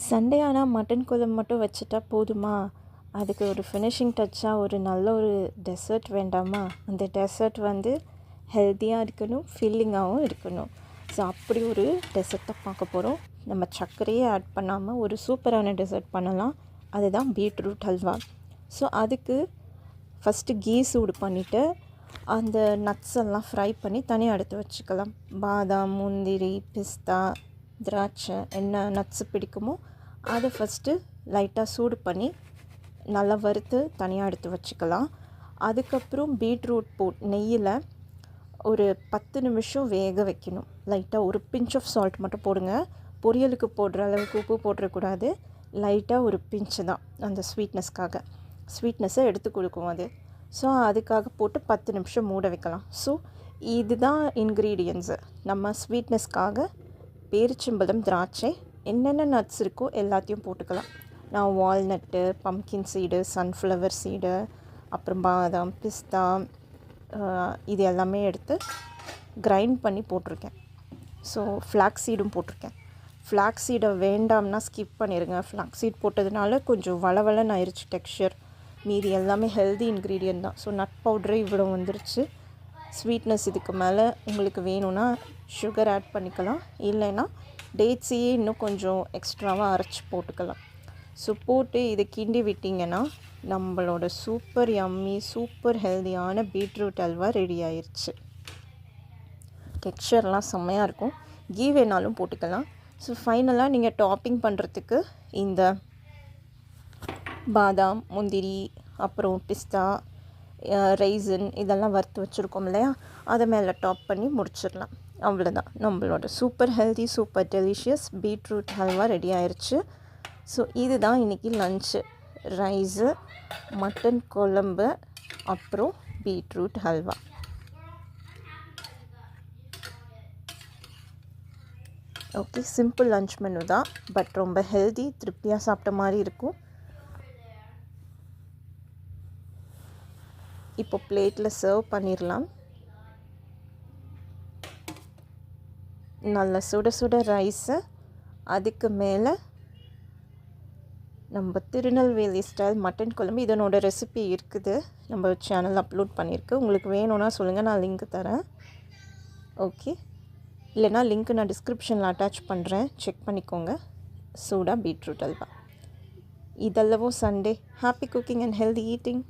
Sunday ஆனால் mutton குழம்பு மட்டும் வச்சுட்டா போதுமா? அதுக்கு ஒரு ஃபினிஷிங் டச்சாக ஒரு நல்ல ஒரு டெசர்ட் வேண்டாமா? அந்த டெசர்ட் வந்து ஹெல்த்தியாக இருக்கணும், ஃபில்லிங்காகவும் இருக்கணும். ஸோ அப்படி ஒரு டெசர்ட் தான் பார்க்க போகிறோம். நம்ம சர்க்கரையே ஆட் பண்ணாமல் ஒரு சூப்பரான டெசர்ட் பண்ணலாம். அதுதான் பீட்ரூட் ஹல்வா. ஸோ அதுக்கு ஃபஸ்ட்டு கீ சூடு பண்ணிவிட்டு அந்த நட்ஸ் எல்லாம் ஃப்ரை பண்ணி தனியாக எடுத்து வச்சுக்கலாம். பாதாம், முந்திரி, பிஸ்தா, திராட்சை, என்ன நட்ஸு பிடிக்குமோ அதை ஃபஸ்ட்டு லைட்டாக சூடு பண்ணி நல்லா வறுத்து தனியாக எடுத்து வச்சுக்கலாம். அதுக்கப்புறம் பீட்ரூட் நெய்யில் ஒரு 10 நிமிஷம் வேக வைக்கணும். லைட்டாக ஒரு பிஞ்ச் ஆஃப் சால்ட் மட்டும் போடுங்க. பொரியலுக்கு போடுற அளவுக்கு உப்பு போட்டுறக்கூடாது. லைட்டாக ஒரு பிஞ்சு தான், அந்த ஸ்வீட்னஸை எடுத்து கொடுக்கும் அது. ஸோ அதுக்காக போட்டு 10 நிமிஷம் மூட வைக்கலாம். ஸோ இதுதான் இன்க்ரீடியன்ஸு. நம்ம ஸ்வீட்னஸ்க்காக பேரிச்சம்பழம், திராட்சை, என்னென்ன நட்ஸ் இருக்கோ எல்லாத்தையும் போட்டுக்கலாம். நான் walnut, pumpkin seed, sunflower seed, அப்புறம் பாதாம், பிஸ்தா, இது எல்லாமே எடுத்து கிரைண்ட் பண்ணி போட்டிருக்கேன். ஸோ ஃப்ளாக்ஸ் சீடும் போட்டிருக்கேன். ஃப்ளாக்ஸ் சீடை வேண்டாம்னா ஸ்கிப் பண்ணிடுங்க. ஃப்ளாக்ஸ் சீட் போட்டதுனால கொஞ்சம் வளவலன்னு ஆயிடுச்சு டெக்ஸ்சர். மீதி எல்லாமே ஹெல்தி இன்க்ரீடியன்ட் தான். ஸோ நட் பவுட்ரு இவ்வளோ வந்துருச்சு. ஸ்வீட்னஸ் இதுக்கு மேலே உங்களுக்கு வேணும்னா சுகர் ஆட் பண்ணிக்கலாம், இல்லைன்னா டேட்ஸையே இன்னும் கொஞ்சம் எக்ஸ்ட்ராவாக அரைச்சி போட்டுக்கலாம். ஸோ போட்டு இதை கிண்டி விட்டிங்கன்னா நம்மளோட சூப்பர் யம்மி, சூப்பர் ஹெல்தியான பீட்ரூட் அல்வா ரெடி ஆயிடுச்சு. டெக்ஸ்சர்லாம் செம்மையாக இருக்கும். கீ வேணாலும் போட்டுக்கலாம். ஸோ ஃபைனலாக நீங்கள் டாப்பிங் பண்ணுறதுக்கு இந்த பாதாம், முந்திரி, அப்புறம் பிஸ்தா, ரைசன் இதெல்லாம் வறுத்து வச்சுருக்கோம் இல்லையா, அதை மேலே டாப் பண்ணி முடிச்சிடலாம். அவ்வளோதான், நம்மளோட super healthy, super delicious beetroot halwa ready ஆயிடுச்சு. ஸோ இதுதான் இன்றைக்கி லன்ச்சு. ரைஸு, மட்டன் குழம்பு, அப்புறம் beetroot halwa. Okay, simple lunch menu தான், பட் ரொம்ப ஹெல்தி, திருப்தியாக சாப்பிட்ட மாதிரி இருக்கும். இப்போ பிளேட்டில் சர்வ் பண்ணிடலாம். நல்ல சுட சுட ரைஸு, அதுக்கு மேலே நம்ம திருநெல்வேலி ஸ்டைல் மட்டன் குழம்பு. இதனோட ரெசிபி இருக்குது, நம்ம சேனல் அப்லோட் பண்ணியிருக்கு. உங்களுக்கு வேணும்னா சொல்லுங்கள், நான் லிங்க் தரேன். ஓகே, இல்லைனா லிங்க் நான் டிஸ்கிரிப்ஷனில் அட்டாச் பண்ணுறேன், செக் பண்ணிக்கோங்க. சூடாக பீட்ரூட் அல்வா. இதெல்லவும் Sunday. Happy cooking and healthy eating.